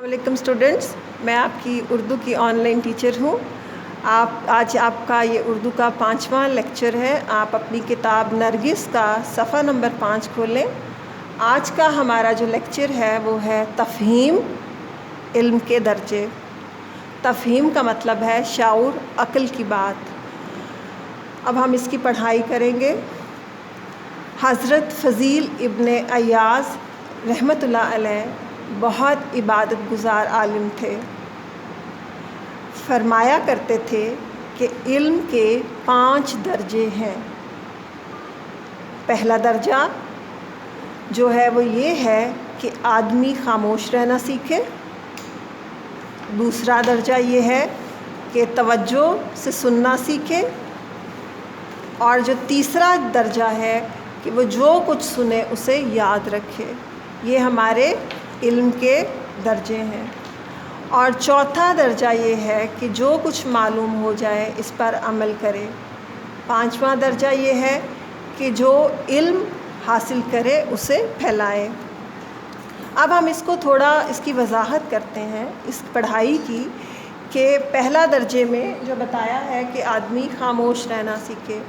السلام علیکم اسٹوڈنٹس، میں آپ کی اردو کی آن لائن ٹیچر ہوں۔ آج آپ کا یہ اردو کا 5واں لیکچر ہے۔ آپ اپنی کتاب نرگس کا صفحہ نمبر 5 کھولیں۔ آج کا ہمارا جو لیکچر ہے وہ ہے تفہیم علم کے درجے۔ تفہیم کا مطلب ہے شعور، عقل کی بات۔ اب ہم اس کی پڑھائی کریں گے۔ حضرت فضیل ابن عیاض رحمۃ اللہ علیہ بہت عبادت گزار عالم تھے۔ فرمایا کرتے تھے کہ علم کے 5 درجے ہیں۔ پہلا درجہ جو ہے وہ یہ ہے کہ آدمی خاموش رہنا سیکھے۔ دوسرا درجہ یہ ہے کہ توجہ سے سننا سیکھے۔ اور جو تیسرا درجہ ہے کہ وہ جو کچھ سنے اسے یاد رکھے۔ یہ ہمارے علم کے درجے ہیں۔ اور چوتھا درجہ یہ ہے کہ جو کچھ معلوم ہو جائے اس پر عمل کرے۔ 5واں درجہ یہ ہے کہ جو علم حاصل کرے اسے پھیلائے۔ اب ہم اس کو تھوڑا اس کی وضاحت کرتے ہیں اس پڑھائی کی، کہ پہلا درجے میں جو بتایا ہے کہ آدمی خاموش رہنا سیکھے،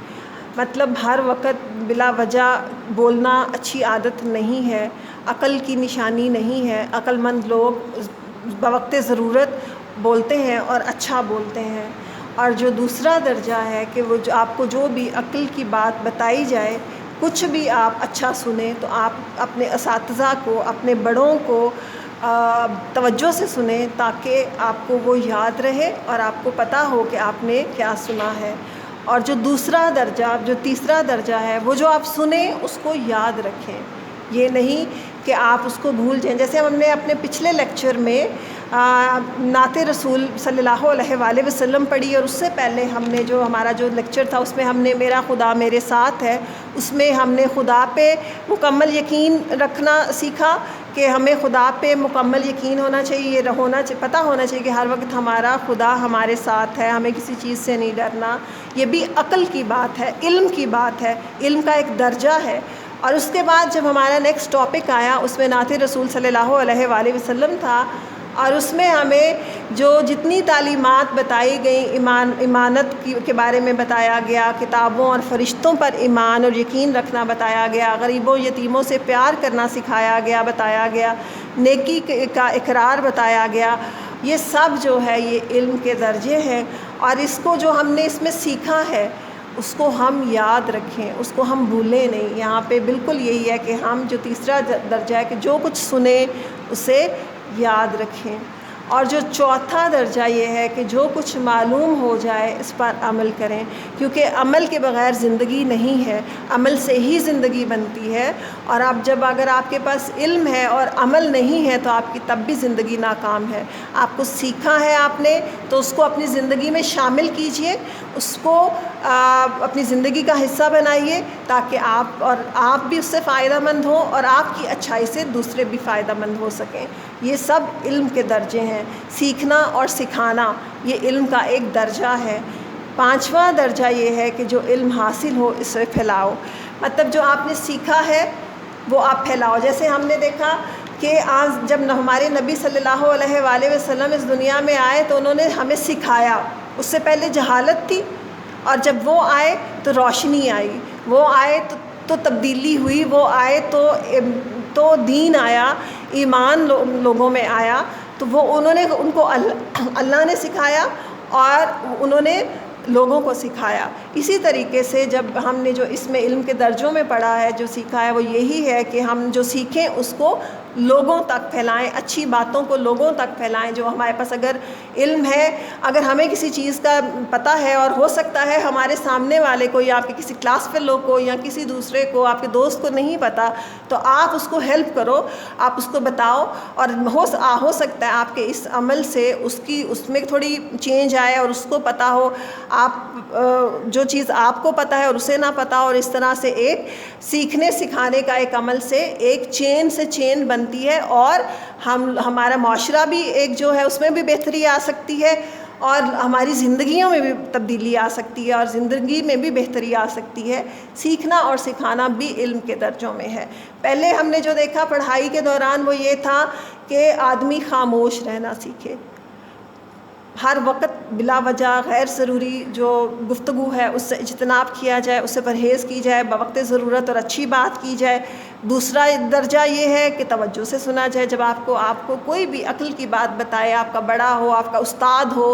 مطلب ہر وقت بلا وجہ بولنا اچھی عادت نہیں ہے، عقل کی نشانی نہیں ہے۔ عقل مند لوگ بوقت ضرورت بولتے ہیں اور اچھا بولتے ہیں۔ اور جو دوسرا درجہ ہے کہ وہ جو آپ کو جو بھی عقل کی بات بتائی جائے، کچھ بھی آپ اچھا سنیں تو آپ اپنے اساتذہ کو، اپنے بڑوں کو توجہ سے سنیں تاکہ آپ کو وہ یاد رہے اور آپ کو پتہ ہو کہ آپ نے کیا سنا ہے۔ اور جو دوسرا درجہ، جو تیسرا درجہ ہے، وہ جو آپ سنیں اس کو یاد رکھیں۔ یہ نہیں کہ آپ اس کو بھول جائیں۔ جیسے ہم نے اپنے پچھلے لیکچر میں نعت رسول صلی اللہ علیہ وآلہ وسلم پڑھی، اور اس سے پہلے ہم نے جو ہمارا جو لیکچر تھا اس میں ہم نے میرا خدا میرے ساتھ ہے، اس میں ہم نے خدا پہ مکمل یقین رکھنا سیکھا کہ ہمیں خدا پہ مکمل یقین ہونا چاہیے، پتہ ہونا چاہیے کہ ہر وقت ہمارا خدا ہمارے ساتھ ہے، ہمیں کسی چیز سے نہیں ڈرنا۔ یہ بھی عقل کی بات ہے، علم کی بات ہے، علم کا ایک درجہ ہے۔ اور اس کے بعد جب ہمارا نیکسٹ ٹاپک آیا اس میں نعت رسول صلی اللہ علیہ وآلہ وسلم تھا، اور اس میں ہمیں جو جتنی تعلیمات بتائی گئیں، ایمانت کے بارے میں بتایا گیا، کتابوں اور فرشتوں پر ایمان اور یقین رکھنا بتایا گیا، غریبوں یتیموں سے پیار کرنا سکھایا گیا، بتایا گیا، نیکی کا اقرار بتایا گیا۔ یہ سب جو ہے یہ علم کے درجے ہیں، اور اس کو جو ہم نے اس میں سیکھا ہے اس کو ہم یاد رکھیں، اس کو ہم بھولیں نہیں۔ یہاں پہ بالکل یہی ہے کہ ہم جو تیسرا درجہ ہے کہ جو کچھ سنیں اسے یاد رکھیں۔ اور جو چوتھا درجہ یہ ہے کہ جو کچھ معلوم ہو جائے اس پر عمل کریں، کیونکہ عمل کے بغیر زندگی نہیں ہے، عمل سے ہی زندگی بنتی ہے۔ اور اگر آپ کے پاس علم ہے اور عمل نہیں ہے تو آپ کی تب بھی زندگی ناکام ہے۔ آپ کو سیکھا ہے آپ نے تو اس کو اپنی زندگی میں شامل کیجئے، اس کو اپنی زندگی کا حصہ بنائیے تاکہ آپ بھی اس سے فائدہ مند ہوں اور آپ کی اچھائی سے دوسرے بھی فائدہ مند ہو سکیں۔ یہ سب علم کے درجے ہیں۔ سیکھنا اور سکھانا یہ علم کا ایک درجہ ہے۔ 5واں درجہ یہ ہے کہ جو علم حاصل ہو اسے پھیلاؤ، مطلب جو آپ نے سیکھا ہے وہ آپ پھیلاؤ۔ جیسے ہم نے دیکھا کہ آج جب ہمارے نبی صلی اللہ علیہ وآلہ وسلم اس دنیا میں آئے تو انہوں نے ہمیں سکھایا۔ اس سے پہلے جہالت تھی، اور جب وہ آئے تو روشنی آئی، وہ آئے تو تبدیلی ہوئی، وہ آئے تو دین آیا، ایمان لوگوں میں آیا۔ تو ان کو اللہ نے سکھایا اور انہوں نے لوگوں کو سکھایا۔ اسی طریقے سے جب ہم نے جو اس میں علم کے درجوں میں پڑھا ہے، جو سیکھا ہے، وہ یہی ہے کہ ہم جو سیکھیں اس کو لوگوں تک پھیلائیں، اچھی باتوں کو لوگوں تک پھیلائیں۔ جو ہمارے پاس اگر علم ہے، اگر ہمیں کسی چیز کا پتہ ہے، اور ہو سکتا ہے ہمارے سامنے والے کو یا آپ کے کسی کلاس فیلو کو یا کسی دوسرے کو، آپ کے دوست کو نہیں پتہ، تو آپ اس کو ہیلپ کرو، آپ اس کو بتاؤ، اور ہو سکتا ہے آپ کے اس عمل سے اس میں تھوڑی چینج آئے اور اس کو پتہ ہو، جو چیز آپ کو پتہ ہے اور اسے نہ پتہ ہو، اور اس طرح سے ایک سیکھنے سکھانے کا ایک عمل سے ایک چین سے چین بنتی ہے، اور ہمارا معاشرہ بھی ایک جو ہے اس میں بھی بہتری آ سکتی ہے، اور ہماری زندگیوں میں بھی تبدیلی آ سکتی ہے اور زندگی میں بھی بہتری آ سکتی ہے۔ سیکھنا اور سکھانا بھی علم کے درجوں میں ہے۔ پہلے ہم نے جو دیکھا پڑھائی کے دوران وہ یہ تھا کہ آدمی خاموش رہنا سیکھے، ہر وقت بلا وجہ غیر ضروری جو گفتگو ہے اس سے اجتناب کیا جائے، اس سے پرہیز کی جائے، بوقت ضرورت اور اچھی بات کی جائے۔ دوسرا درجہ یہ ہے کہ توجہ سے سنا جائے، جب آپ کو کوئی بھی عقل کی بات بتائے، آپ کا بڑا ہو، آپ کا استاد ہو،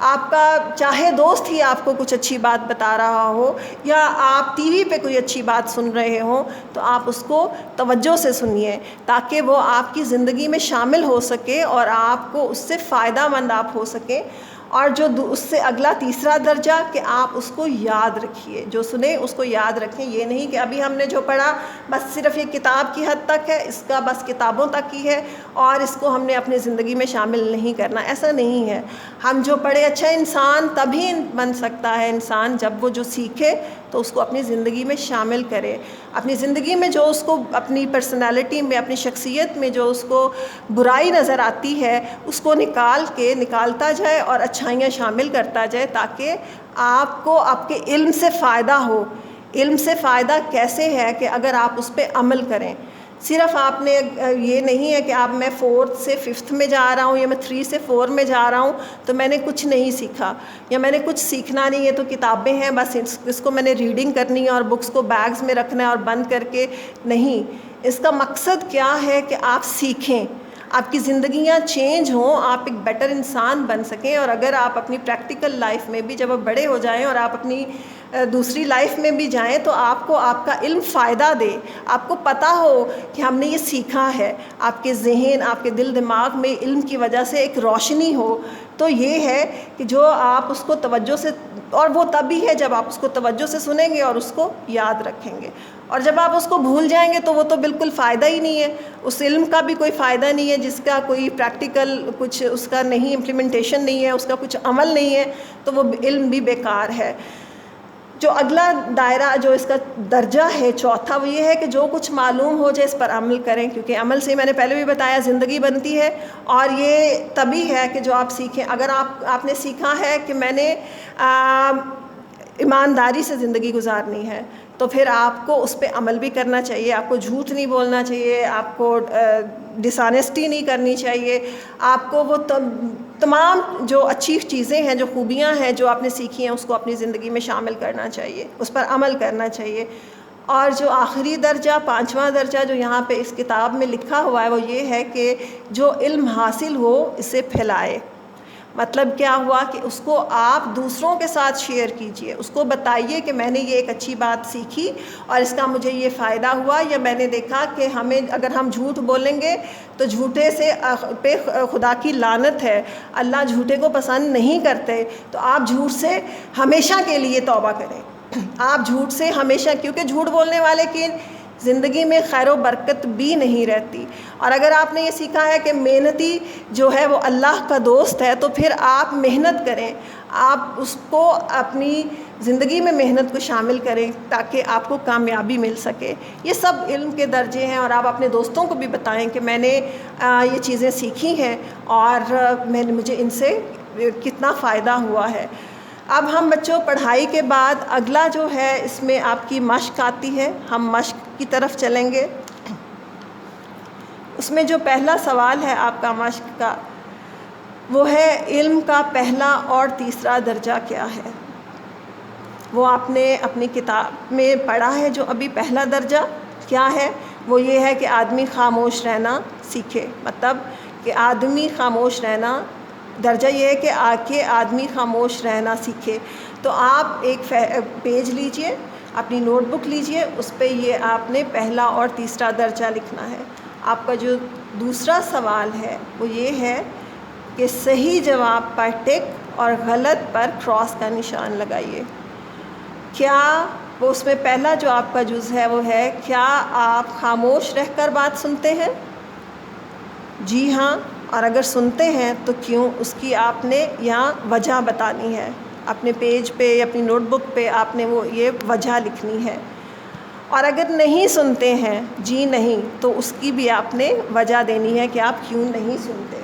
آپ کا چاہے دوست ہی آپ کو کچھ اچھی بات بتا رہا ہو، یا آپ ٹی وی پہ کوئی اچھی بات سن رہے ہوں، تو آپ اس کو توجہ سے سنیے تاکہ وہ آپ کی زندگی میں شامل ہو سکے اور آپ کو اس سے فائدہ مند آپ ہو سکیں۔ اور جو اس سے اگلا تیسرا درجہ کہ آپ اس کو یاد رکھیے، جو سنیں اس کو یاد رکھیں۔ یہ نہیں کہ ابھی ہم نے جو پڑھا بس صرف یہ کتاب کی حد تک ہے، اس کا بس کتابوں تک ہی ہے اور اس کو ہم نے اپنی زندگی میں شامل نہیں کرنا، ایسا نہیں ہے۔ ہم جو پڑھے، اچھا انسان تبھی بن سکتا ہے انسان جب وہ جو سیکھے تو اس کو اپنی زندگی میں شامل کرے، اپنی زندگی میں جو اس کو اپنی پرسنالٹی میں، اپنی شخصیت میں جو اس کو برائی نظر آتی ہے اس کو نکالتا جائے اور اچھائیاں شامل کرتا جائے، تاکہ آپ کو آپ کے علم سے فائدہ ہو۔ علم سے فائدہ کیسے ہے کہ اگر آپ اس پہ عمل کریں۔ صرف آپ نے یہ نہیں ہے کہ میں 4 سے 5 میں جا رہا ہوں یا میں 3 سے 4 میں جا رہا ہوں تو میں نے کچھ نہیں سیکھا یا میں نے کچھ سیکھنا نہیں ہے، تو کتابیں ہیں بس اس کو میں نے ریڈنگ کرنی ہے اور بکس کو بیگز میں رکھنا ہے اور بند کر کے نہیں۔ اس کا مقصد کیا ہے کہ آپ سیکھیں، آپ کی زندگیاں چینج ہوں، آپ ایک بیٹر انسان بن سکیں۔ اور اگر آپ اپنی پریکٹیکل لائف میں بھی جب آپ بڑے ہو جائیں اور آپ اپنی دوسری لائف میں بھی جائیں تو آپ کو آپ کا علم فائدہ دے، آپ کو پتہ ہو کہ ہم نے یہ سیکھا ہے، آپ کے ذہن، آپ کے دل دماغ میں علم کی وجہ سے ایک روشنی ہو۔ تو یہ ہے کہ جو آپ اس کو توجہ سے، اور وہ تبھی ہے جب آپ اس کو توجہ سے سنیں گے اور اس کو یاد رکھیں گے۔ اور جب آپ اس کو بھول جائیں گے تو وہ تو بالکل فائدہ ہی نہیں ہے، اس علم کا بھی کوئی فائدہ نہیں ہے جس کا کوئی پریکٹیکل کچھ اس کا نہیں، امپلیمنٹیشن نہیں ہے، اس کا کچھ عمل نہیں ہے، تو وہ علم بھی بیکار ہے۔ جو اگلا دائرہ، جو اس کا درجہ ہے چوتھا، وہ یہ ہے کہ جو کچھ معلوم ہو جائے اس پر عمل کریں، کیونکہ عمل سے میں نے پہلے بھی بتایا زندگی بنتی ہے۔ اور یہ تبھی ہے کہ جو آپ سیکھیں، اگر آپ نے سیکھا ہے کہ میں نے ایمانداری سے زندگی گزارنی ہے تو پھر آپ کو اس پہ عمل بھی کرنا چاہیے، آپ کو جھوٹ نہیں بولنا چاہیے، آپ کو ڈس آنیسٹی نہیں کرنی چاہیے، آپ کو وہ تمام جو اچھی چیزیں ہیں، جو خوبیاں ہیں جو آپ نے سیکھی ہیں اس کو اپنی زندگی میں شامل کرنا چاہیے، اس پر عمل کرنا چاہیے۔ اور جو آخری درجہ، 5واں درجہ جو یہاں پہ اس کتاب میں لکھا ہوا ہے وہ یہ ہے کہ جو علم حاصل ہو اسے پھیلائے۔ مطلب کیا ہوا کہ اس کو آپ دوسروں کے ساتھ شیئر کیجئے، اس کو بتائیے کہ میں نے یہ ایک اچھی بات سیکھی اور اس کا مجھے یہ فائدہ ہوا، یا میں نے دیکھا کہ اگر ہم جھوٹ بولیں گے تو جھوٹے سے پہ خدا کی لعنت ہے، اللہ جھوٹے کو پسند نہیں کرتے، تو آپ جھوٹ سے ہمیشہ کے لیے توبہ کریں۔ آپ جھوٹ سے ہمیشہ، کیونکہ جھوٹ بولنے والے کی زندگی میں خیر و برکت بھی نہیں رہتی۔ اور اگر آپ نے یہ سیکھا ہے کہ محنتی جو ہے وہ اللہ کا دوست ہے، تو پھر آپ محنت کریں، آپ اس کو اپنی زندگی میں محنت کو شامل کریں تاکہ آپ کو کامیابی مل سکے۔ یہ سب علم کے درجے ہیں، اور آپ اپنے دوستوں کو بھی بتائیں کہ میں نے یہ چیزیں سیکھی ہیں اور مجھے ان سے کتنا فائدہ ہوا ہے۔ اب ہم بچوں پڑھائی کے بعد اگلا جو ہے اس میں آپ کی مشق آتی ہے، ہم مشق کی طرف چلیں گے۔ اس میں جو پہلا سوال ہے آپ کا مشق کا وہ ہے علم کا پہلا اور تیسرا درجہ کیا ہے؟ وہ آپ نے اپنی کتاب میں پڑھا ہے۔ جو ابھی پہلا درجہ کیا ہے وہ یہ ہے کہ آدمی خاموش رہنا سیکھے، مطلب کہ آدمی خاموش رہنا، درجہ یہ ہے کہ آدمی خاموش رہنا سیکھے۔ تو آپ ایک پیج لیجئے، اپنی نوٹ بک لیجئے، اس پہ یہ آپ نے پہلا اور تیسرا درجہ لکھنا ہے۔ آپ کا جو دوسرا سوال ہے وہ یہ ہے کہ صحیح جواب پر ٹک اور غلط پر کراس کا نشان لگائیے۔ کیا وہ اس میں پہلا جو آپ کا جز ہے وہ ہے کیا آپ خاموش رہ کر بات سنتے ہیں؟ جی ہاں، اور اگر سنتے ہیں تو کیوں؟ اس کی آپ نے یہاں وجہ بتانی ہے، اپنے پیج پہ یا اپنی نوٹ بک پہ آپ نے یہ وجہ لکھنی ہے۔ اور اگر نہیں سنتے ہیں، جی نہیں، تو اس کی بھی آپ نے وجہ دینی ہے کہ آپ کیوں نہیں سنتے۔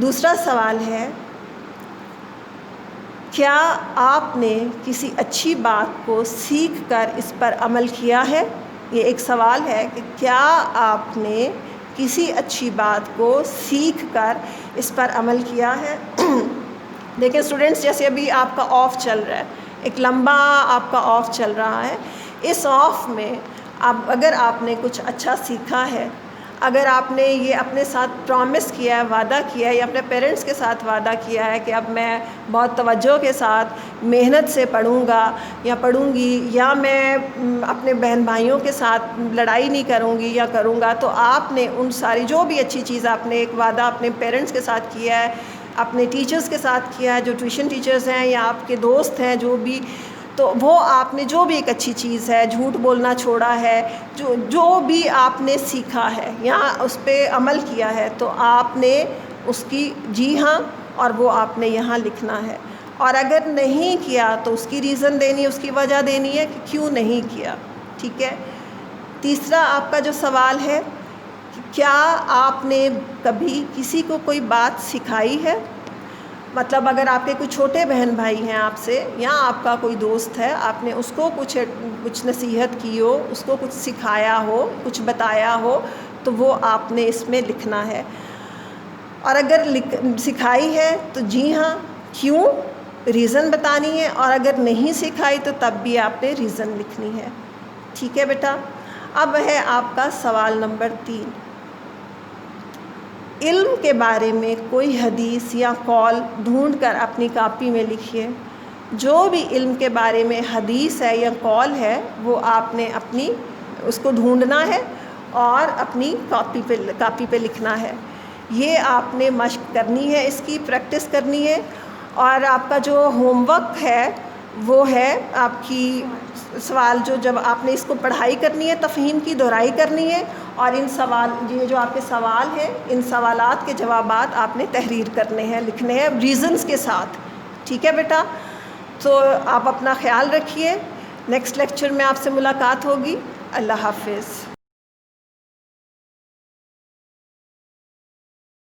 دوسرا سوال ہے کیا آپ نے کسی اچھی بات کو سیکھ کر اس پر عمل کیا ہے؟ یہ ایک سوال ہے کہ کیا آپ نے کسی اچھی بات کو سیکھ کر اس پر عمل کیا ہے؟ دیکھیں اسٹوڈنٹس، جیسے ابھی آپ کا آف چل رہا ہے، ایک لمبا آپ کا آف چل رہا ہے. اس آف میں اگر آپ نے کچھ اچھا سیکھا ہے، اگر آپ نے یہ اپنے ساتھ پرومس کیا ہے، وعدہ کیا ہے، یا اپنے پیرنٹس کے ساتھ وعدہ کیا ہے کہ اب میں بہت توجہ کے ساتھ محنت سے پڑھوں گا یا پڑھوں گی، یا میں اپنے بہن بھائیوں کے ساتھ لڑائی نہیں کروں گی یا کروں گا، تو آپ نے ان ساری جو بھی اچھی چیز آپ نے ایک وعدہ اپنے پیرنٹس کے ساتھ کیا ہے، اپنے ٹیچرز کے ساتھ کیا ہے، جو ٹیوشن ٹیچرز ہیں یا آپ کے دوست ہیں جو بھی، تو وہ آپ نے جو بھی ایک اچھی چیز ہے، جھوٹ بولنا چھوڑا ہے، جو بھی آپ نے سیکھا ہے یا اس پہ عمل کیا ہے، تو آپ نے اس کی جی ہاں اور وہ آپ نے یہاں لکھنا ہے. اور اگر نہیں کیا تو اس کی ریزن دینی ہے، اس کی وجہ دینی ہے کہ کیوں نہیں کیا. ٹھیک ہے. تیسرا آپ کا جو سوال ہے کہ کیا آپ نے کبھی کسی کو کوئی بات سکھائی ہے؟ مطلب اگر آپ کے کچھ چھوٹے بہن بھائی ہیں آپ سے، یا آپ کا کوئی دوست ہے، آپ نے اس کو کچھ نصیحت کی ہو، اس کو کچھ سکھایا ہو، کچھ بتایا ہو، تو وہ آپ نے اس میں لکھنا ہے. اور اگر سکھائی ہے تو جی ہاں، کیوں، ریزن بتانی ہے، اور اگر نہیں سکھائی تو تب بھی آپ نے ریزن لکھنی ہے. ٹھیک ہے بیٹا. اب ہے آپ کا سوال نمبر 3. علم کے بارے میں کوئی حدیث یا قول ڈھونڈ کر اپنی کاپی میں لکھیے. جو بھی علم کے بارے میں حدیث ہے یا قول ہے وہ آپ نے اس کو ڈھونڈنا ہے اور اپنی کاپی پہ لکھنا ہے. یہ آپ نے مشق کرنی ہے، اس کی پریکٹس کرنی ہے. اور آپ کا جو ہوم ورک ہے وہ ہے آپ کی سوال، جب آپ نے اس کو پڑھائی کرنی ہے، تفہیم کی دہرائی کرنی ہے، اور یہ جو آپ کے سوال ہیں، ان سوالات کے جوابات آپ نے تحریر کرنے ہیں، لکھنے ہیں ریزنز کے ساتھ. ٹھیک ہے بیٹا. تو آپ اپنا خیال رکھیے. نیکسٹ لیکچر میں آپ سے ملاقات ہوگی. اللہ حافظ.